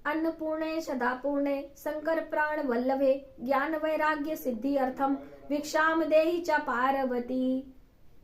अन्नपूर्णे सदापूर्णे शंकर प्राण वल्लभे ज्ञान वैराग्य सिद्धि अर्थम भिक्षाम देहि च पार्वती।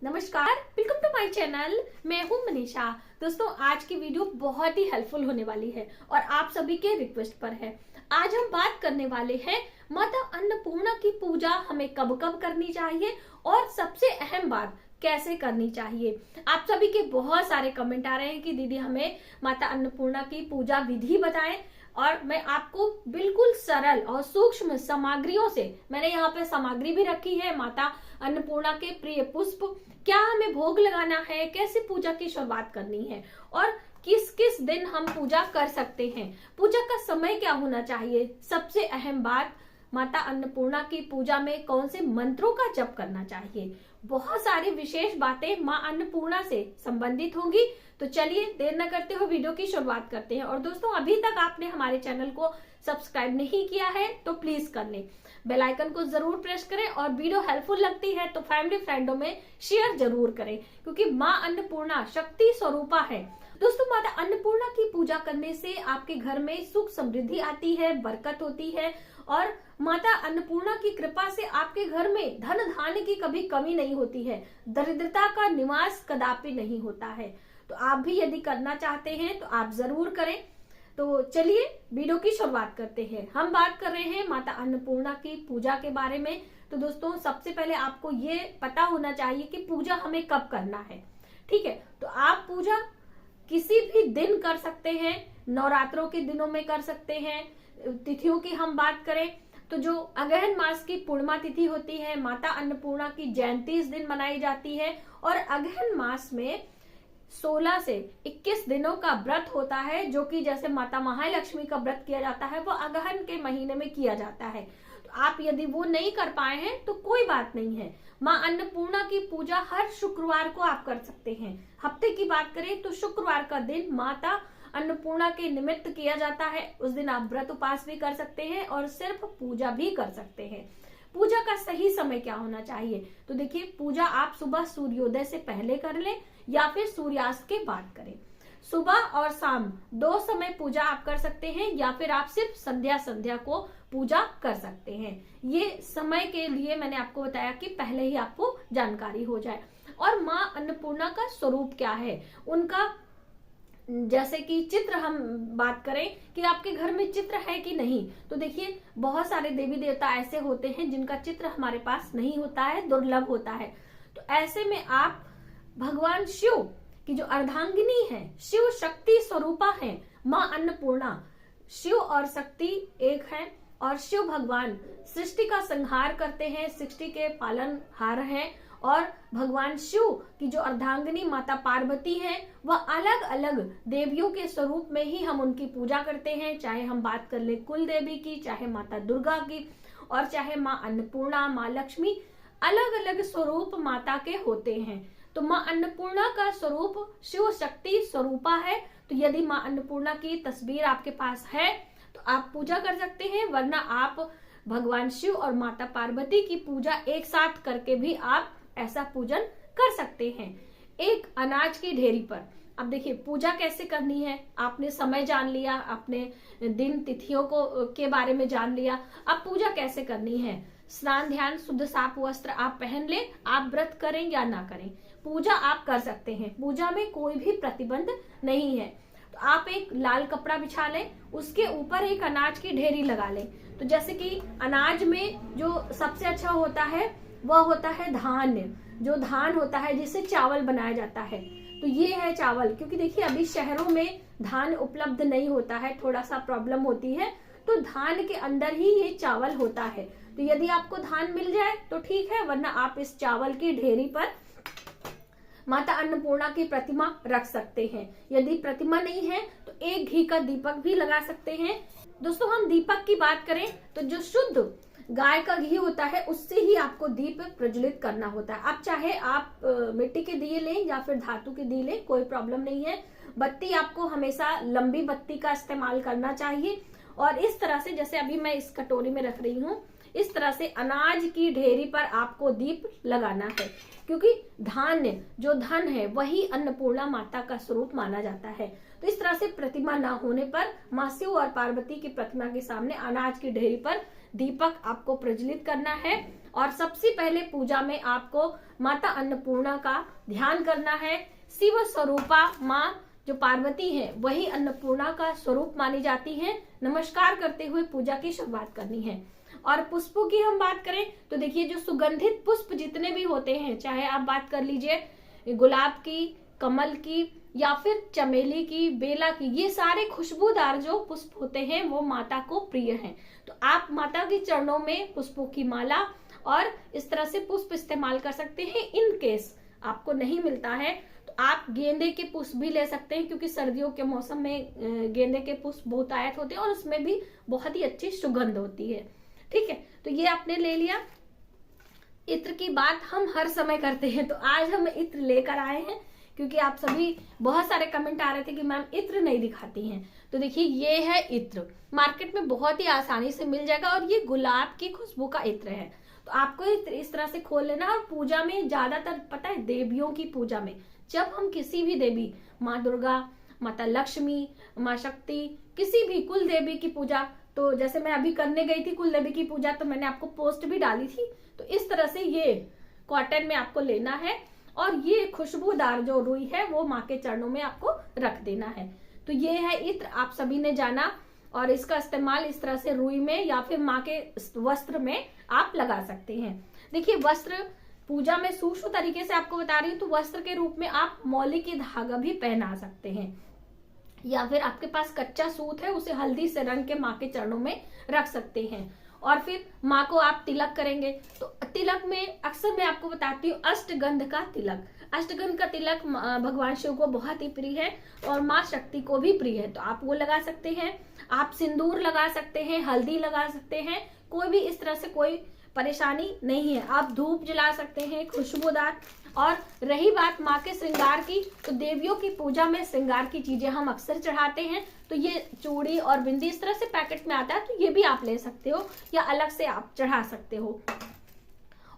नमस्कार, वेलकम टू माय चैनल। मैं हूं मनीषा। दोस्तों, आज की वीडियो बहुत ही हेल्पफुल होने वाली है और आप सभी के रिक्वेस्ट पर है। आज हम बात करने वाले हैं माता अन्नपूर्णा की पूजा हमें कब कब करनी चाहिए और सबसे अहम बात कैसे करनी चाहिए। आप सभी के बहुत सारे कमेंट आ रहे हैं कि दीदी हमें माता अन्नपूर्णा की पूजा विधि बताएं, और मैं आपको बिल्कुल सरल और सूक्ष्म सामग्रियों से, मैंने यहाँ पे सामग्री भी रखी है। माता अन्नपूर्णा के प्रिय पुष्प, क्या हमें भोग लगाना है, कैसे पूजा की शुरुआत करनी है और किस किस दिन हम पूजा कर सकते हैं, पूजा का समय क्या होना चाहिए, सबसे अहम बात माता अन्नपूर्णा की पूजा में कौन से मंत्रों का जप करना चाहिए। बहुत सारी विशेष बातें माँ अन्नपूर्णा से संबंधित होंगी। तो चलिए देर न करते हुए वीडियो की शुरुआत करते हैं। और दोस्तों, अभी तक आपने हमारे चैनल को सब्सक्राइब नहीं किया है तो प्लीज कर लें, बेल आइकन को जरूर प्रेस करें और वीडियो हेल्पफुल लगती है तो फैमिली फ्रेंडों में शेयर जरूर करें, क्योंकि माँ अन्नपूर्णा शक्ति स्वरूपा है। दोस्तों, माता अन्नपूर्णा की पूजा करने से आपके घर में सुख समृद्धि आती है, बरकत होती है और माता अन्नपूर्णा की कृपा से आपके घर में धन धान्य की कभी कमी नहीं होती है, दरिद्रता का निवास कदापि नहीं होता है। तो आप भी यदि करना चाहते हैं तो आप जरूर करें। तो चलिए वीडियो की शुरुआत करते हैं। हम बात कर रहे हैं माता अन्नपूर्णा की पूजा के बारे में। तो दोस्तों, सबसे पहले आपको ये पता होना चाहिए कि पूजा हमें कब करना है। ठीक है, तो आप पूजा किसी भी दिन कर सकते हैं, नवरात्रों के दिनों में कर सकते हैं। तिथियों की हम बात करें तो जो अगहन मास की पूर्णिमा तिथि होती है, माता अन्नपूर्णा की जयंती इस दिन मनाई जाती है और अगहन मास में 16 से 21 दिनों का व्रत होता है, जो कि जैसे माता महालक्ष्मी का व्रत किया जाता है वो अगहन के महीने में किया जाता है। तो आप यदि वो नहीं कर पाए हैं तो कोई बात नहीं है, माँ अन्नपूर्णा की पूजा हर शुक्रवार को आप कर सकते हैं। हफ्ते की बात करें तो शुक्रवार का दिन माता अन्नपूर्णा के निमित्त किया जाता है। उस दिन आप व्रत उपास भी कर सकते हैं और सिर्फ पूजा भी कर सकते हैं। पूजा का सही समय क्या होना चाहिए, तो देखिए, पूजा आप सुबह सूर्योदय से पहले कर लें या फिर सूर्यास्त के बाद करें। सुबह और शाम दो समय पूजा आप कर सकते हैं या फिर आप सिर्फ संध्या को पूजा कर सकते हैं। ये समय के लिए मैंने आपको बताया कि पहले ही आपको जानकारी हो जाए। और माँ अन्नपूर्णा का स्वरूप क्या है, उनका जैसे कि चित्र हम बात करें कि आपके घर में चित्र है कि नहीं, तो देखिए, बहुत सारे देवी देवता ऐसे होते हैं जिनका चित्र हमारे पास नहीं होता है, दुर्लभ होता है। तो ऐसे में आप भगवान शिव की जो अर्धांगिनी है, शिव शक्ति स्वरूपा है माँ अन्नपूर्णा, शिव और शक्ति एक है और शिव भगवान सृष्टि का संहार करते हैं, सृष्टि के पालनहार हैं। और भगवान शिव की जो अर्धांगिनी माता पार्वती हैं, वह अलग अलग देवियों के स्वरूप में ही हम उनकी पूजा करते हैं। चाहे हम बात कर ले कुल देवी की, चाहे माता दुर्गा की और चाहे माँ अन्नपूर्णा, माँ लक्ष्मी, अलग अलग स्वरूप माता के होते हैं। तो माँ अन्नपूर्णा का स्वरूप शिव शक्ति स्वरूपा है। तो यदि माँ अन्नपूर्णा की तस्वीर आपके पास है तो आप पूजा कर सकते हैं, वरना आप भगवान शिव और माता पार्वती की पूजा एक साथ करके भी आप ऐसा पूजन कर सकते हैं। एक अनाज की ढेरी पर, अब देखिए पूजा कैसे करनी है, आपने समय जान लिया, आपने दिन तिथियों को के बारे में जान लिया। अब पूजा कैसे करनी है, स्नान ध्यान शुद्ध साफ वस्त्र आप पहन ले, आप व्रत करें या ना करें, पूजा आप कर सकते हैं। पूजा में कोई भी प्रतिबंध नहीं है। तो आप एक लाल कपड़ा बिछा लें, उसके ऊपर एक अनाज की ढेरी लगा लें। तो जैसे कि अनाज में जो सबसे अच्छा होता है वह होता है धान्य, जो धान होता है जिससे चावल बनाया जाता है। तो ये है चावल, क्योंकि देखिए अभी शहरों में धान उपलब्ध नहीं होता है, थोड़ा सा प्रॉब्लम होती है, तो धान के अंदर ही ये चावल होता है। तो यदि आपको धान मिल जाए तो ठीक है, वरना आप इस चावल की ढेरी पर माता अन्नपूर्णा की प्रतिमा रख सकते हैं। यदि प्रतिमा नहीं है तो एक घी का दीपक भी लगा सकते हैं। दोस्तों, हम दीपक की बात करें तो जो शुद्ध गाय का घी होता है उससे ही आपको दीप प्रज्वलित करना होता है। अब चाहे आप मिट्टी के दिए लें या फिर धातु के दिए लें, कोई प्रॉब्लम नहीं है। बत्ती आपको हमेशा लंबी बत्ती का इस्तेमाल करना चाहिए। और इस तरह से, जैसे अभी मैं इस कटोरी में रख रही हूँ, इस तरह से अनाज की ढेरी पर आपको दीप लगाना है, क्योंकि धान्य जो धन है वही अन्नपूर्णा माता का स्वरूप माना जाता है। तो इस तरह से प्रतिमा ना होने पर माँ शिव और पार्वती की प्रतिमा के सामने अनाज की ढेरी पर दीपक आपको प्रज्वलित करना है। और सबसे पहले पूजा में आपको माता अन्नपूर्णा का ध्यान करना है। शिव स्वरूपा माँ जो पार्वती है वही अन्नपूर्णा का स्वरूप मानी जाती है। नमस्कार करते हुए पूजा की शुरुआत करनी है। और पुष्पों की हम बात करें तो देखिए, जो सुगंधित पुष्प जितने भी होते हैं, चाहे आप बात कर लीजिए गुलाब की, कमल की या फिर चमेली की, बेला की, ये सारे खुशबूदार जो पुष्प होते हैं वो माता को प्रिय हैं। तो आप माता के चरणों में पुष्पों की माला और इस तरह से पुष्प इस्तेमाल कर सकते हैं। इन केस आपको नहीं मिलता है तो आप गेंदे के पुष्प भी ले सकते हैं, क्योंकि सर्दियों के मौसम में गेंदे के पुष्प बहुतायत होते हैं और उसमें भी बहुत ही अच्छी सुगंध होती है। ठीक है, तो ये आपने ले लिया। इत्र की बात हम हर समय करते हैं, तो आज हम इत्र लेकर आए हैं, क्योंकि आप सभी बहुत सारे कमेंट आ रहे थे कि मैम इत्र नहीं दिखाती हैं। तो देखिए, ये है इत्र, मार्केट में बहुत ही आसानी से मिल जाएगा और ये गुलाब की खुशबू का इत्र है। तो आपको इस तरह से खोल लेना। और पूजा में ज्यादातर पता है, देवियों की पूजा में जब हम किसी भी देवी, माँ दुर्गा, माता लक्ष्मी, माँ शक्ति, किसी भी कुल देवी की पूजा, तो जैसे मैं अभी करने गई थी कुल देवी की पूजा, तो मैंने आपको पोस्ट भी डाली थी। तो इस तरह से ये कॉटन में आपको लेना है और ये खुशबूदार जो रुई है वो माँ के चरणों में आपको रख देना है। तो ये है इत्र, आप सभी ने जाना। और इसका इस्तेमाल इस तरह से रुई में या फिर माँ के वस्त्र में आप लगा सकते हैं। देखिए, वस्त्र पूजा में सूक्ष्म तरीके से आपको बता रही हूँ, तो वस्त्र के रूप में आप मौली की धागा भी पहना सकते हैं, या फिर आपके पास कच्चा सूत है उसे हल्दी से रंग के माँ के चरणों में रख सकते हैं। और फिर माँ को आप तिलक करेंगे। तो तिलक में अक्सर मैं आपको बताती हूँ अष्टगंध का तिलक। अष्टगंध का तिलक भगवान शिव को बहुत ही प्रिय है और माँ शक्ति को भी प्रिय है, तो आप वो लगा सकते हैं। आप सिंदूर लगा सकते हैं, हल्दी लगा सकते हैं, कोई भी इस तरह से कोई परेशानी नहीं है। आप धूप जला सकते हैं खुशबूदार। और रही बात माँ के श्रृंगार की, तो देवियों की पूजा में श्रृंगार की चीजें हम अक्सर चढ़ाते हैं। तो ये चूड़ी और बिंदी इस तरह से पैकेट में आता है, तो ये भी आप ले सकते हो या अलग से आप चढ़ा सकते हो।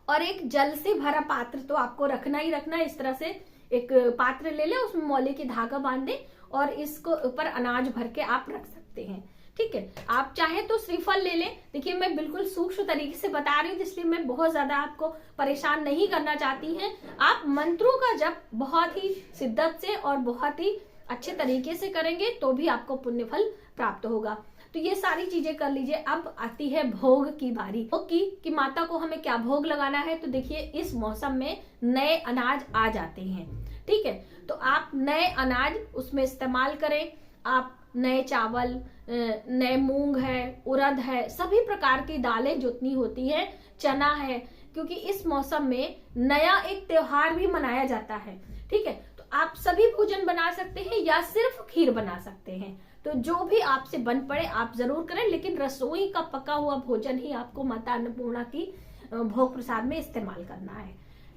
और एक जल से भरा पात्र तो आपको रखना ही रखना है। इस तरह से एक पात्र ले ले, उसमें मौली की धागा बांध दे और इसको ऊपर अनाज भर के आप रख सकते हैं। ठीक है, आप चाहे तो श्रीफल ले लें। देखिए, मैं बिल्कुल सूक्ष्म तरीके से बता रही हूँ, इसलिए मैं बहुत ज्यादा आपको परेशान नहीं करना चाहती हैं। आप मंत्रों का जप बहुत ही शिद्दत से और बहुत ही अच्छे तरीके से करेंगे तो भी आपको पुण्य फल प्राप्त होगा। तो ये सारी चीजें कर लीजिए। अब आती है भोग की बारी। भोग की कि माता को हमें क्या भोग लगाना है। तो देखिए, इस मौसम में नए अनाज आ जाते हैं। ठीक है, तो आप नए अनाज उसमें इस्तेमाल करें। आप नए चावल, नए मूंग है, उड़द है, सभी प्रकार की दालें जितनी होती है, चना है, क्योंकि इस मौसम में नया एक त्योहार भी मनाया जाता है। ठीक है, तो आप सभी भोजन बना सकते हैं या सिर्फ खीर बना सकते हैं। तो जो भी आपसे बन पड़े आप जरूर करें, लेकिन रसोई का पका हुआ भोजन ही आपको माता अन्नपूर्णा की भोग प्रसाद में इस्तेमाल करना है।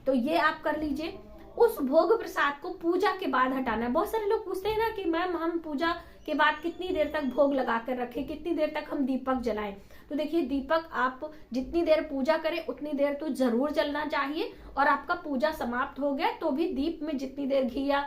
तो ये आप कर लीजिए। उस भोग प्रसाद को पूजा के बाद हटाना है। बहुत सारे लोग पूछते हैं ना कि मैम हम पूजा के बाद कितनी देर तक भोग लगा कर रखें, कितनी देर तक हम दीपक जलाएं। तो देखिए, दीपक आप जितनी देर पूजा करें उतनी देर तो जरूर जलना चाहिए। और आपका पूजा समाप्त हो गया तो भी दीप में जितनी देर घी या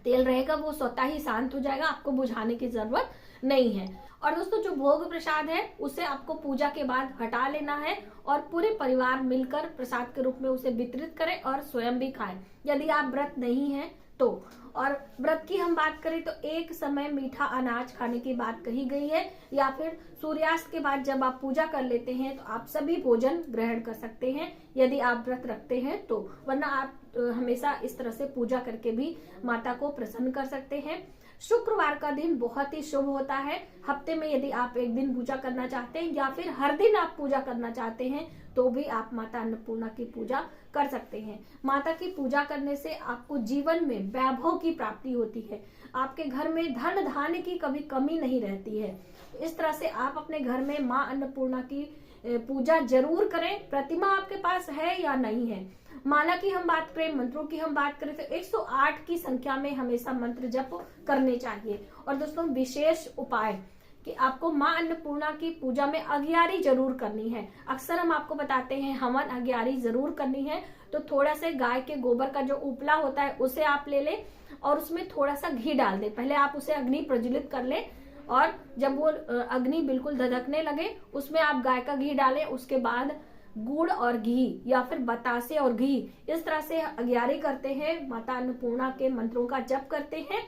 तेल रहेगा वो स्वतः ही शांत हो जाएगा, आपको बुझाने की जरूरत नहीं है। और दोस्तों, जो भोग प्रसाद है उसे आपको पूजा के बाद हटा लेना है और पूरे परिवार मिलकर प्रसाद के रूप में उसे वितरित करें और स्वयं भी खाएं, यदि आप व्रत नहीं हैं तो। और व्रत की हम बात करें तो एक समय मीठा अनाज खाने की बात कही गई है, या फिर सूर्यास्त के बाद जब आप पूजा कर लेते हैं तो आप सभी भोजन ग्रहण कर सकते हैं यदि आप व्रत रखते हैं तो। वरना आप हमेशा इस तरह से पूजा करके भी माता को प्रसन्न कर सकते हैं। शुक्रवार का दिन बहुत ही शुभ होता है। हफ्ते में यदि आप एक दिन पूजा करना चाहते हैं या फिर हर दिन आप पूजा करना चाहते हैं तो भी आप माता अन्नपूर्णा की पूजा कर सकते हैं। माता की पूजा करने से आपको जीवन में वैभव की प्राप्ति होती है। आपके घर में धन धान्य की कभी कमी नहीं रहती है। तो इस तरह से आप अपने घर में माँ अन्नपूर्णा की पूजा जरूर करें। प्रतिमा आपके पास है या नहीं है। माला की हम बात करें, मंत्रों की हम बात करें तो 108 की संख्या में हमेशा मंत्र जप करने चाहिए। और दोस्तों, विशेष उपाय कि आपको माँ अन्नपूर्णा की पूजा में अग्यारी जरूर करनी है। अक्सर हम आपको बताते हैं हवन अग्यारी जरूर करनी है। तो थोड़ा से गाय के गोबर का जो उपला होता है उसे आप ले लें और उसमें थोड़ा सा घी डाल दें। पहले आप उसे अग्नि प्रज्वलित कर लें और जब वो अग्नि बिल्कुल धधकने लगे उसमें आप गाय का घी डालें। उसके बाद गुड़ और घी या फिर बतासे और घी, इस तरह से अग्यारी करते हैं, माता अन्नपूर्णा के मंत्रों का जप करते हैं।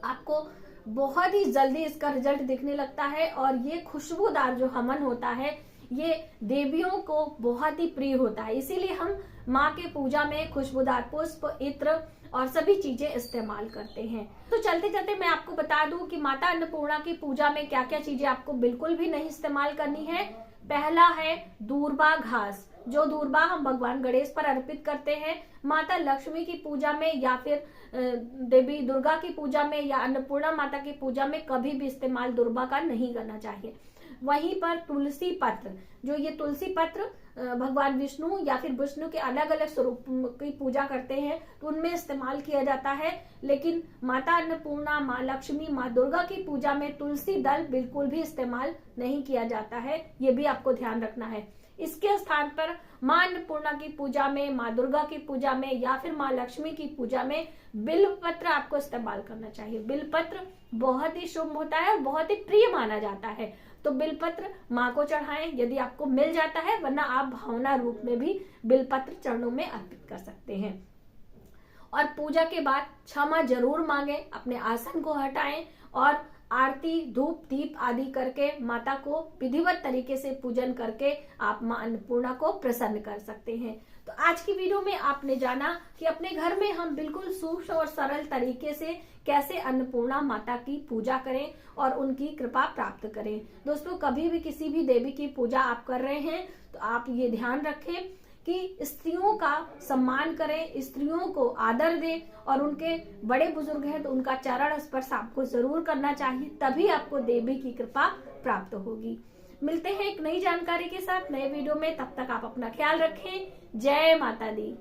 आपको बहुत ही जल्दी इसका रिजल्ट दिखने लगता है। और ये खुशबूदार जो हवन होता है ये देवियों को बहुत ही प्रिय होता है, इसीलिए हम माँ के पूजा में खुशबूदार पुष्प, इत्र और सभी चीजें इस्तेमाल करते हैं। तो चलते चलते मैं आपको बता दूं कि माता अन्नपूर्णा की पूजा में क्या क्या चीजें आपको बिल्कुल भी नहीं इस्तेमाल करनी है। पहला है दूर्बा घास, जो दूर्बा हम भगवान गणेश पर अर्पित करते हैं। माता लक्ष्मी की पूजा में या फिर देवी दुर्गा की पूजा में या अन्नपूर्णा माता की पूजा में कभी भी इस्तेमाल दूर्बा का नहीं करना चाहिए। वहीं पर तुलसी पत्र, जो ये तुलसी पत्र भगवान विष्णु या फिर विष्णु के अलग अलग स्वरूप की पूजा करते हैं तो उनमें इस्तेमाल किया जाता है, लेकिन माता अन्नपूर्णा, माँ लक्ष्मी, माँ दुर्गा की पूजा में तुलसी दल बिल्कुल भी इस्तेमाल नहीं किया जाता है। ये भी आपको ध्यान रखना है। इसके स्थान पर माँ अन्नपूर्णा की पूजा में, माँ दुर्गा की पूजा में या फिर माँ लक्ष्मी की पूजा में बिल्व पत्र आपको इस्तेमाल करना चाहिए। बिल्व पत्र बहुत ही शुभ होता है और बहुत ही प्रिय माना जाता है, तो बिलपत्र माँ को चढ़ाएं यदि आपको मिल जाता है, वरना आप भावना रूप में भी बिलपत्र चरणों में अर्पित कर सकते हैं। और पूजा के बाद क्षमा जरूर मांगे, अपने आसन को हटाएं और आरती, धूप, दीप आदि करके माता को विधिवत तरीके से पूजन करके आप माँ अन्नपूर्णा को प्रसन्न कर सकते हैं। तो आज की वीडियो में आपने जाना कि अपने घर में हम बिल्कुल सूक्ष्म और सरल तरीके से कैसे अन्नपूर्णा माता की पूजा करें और उनकी कृपा प्राप्त करें। दोस्तों, कभी भी किसी भी देवी की पूजा आप कर रहे हैं तो आप ये ध्यान रखें कि स्त्रियों का सम्मान करें, स्त्रियों को आदर दें और उनके बड़े बुजुर्ग हैं तो उनका चरण स्पर्श आपको जरूर करना चाहिए, तभी आपको देवी की कृपा प्राप्त होगी। मिलते हैं एक नई जानकारी के साथ नए वीडियो में, तब तक आप अपना ख्याल रखें। जय माता दी।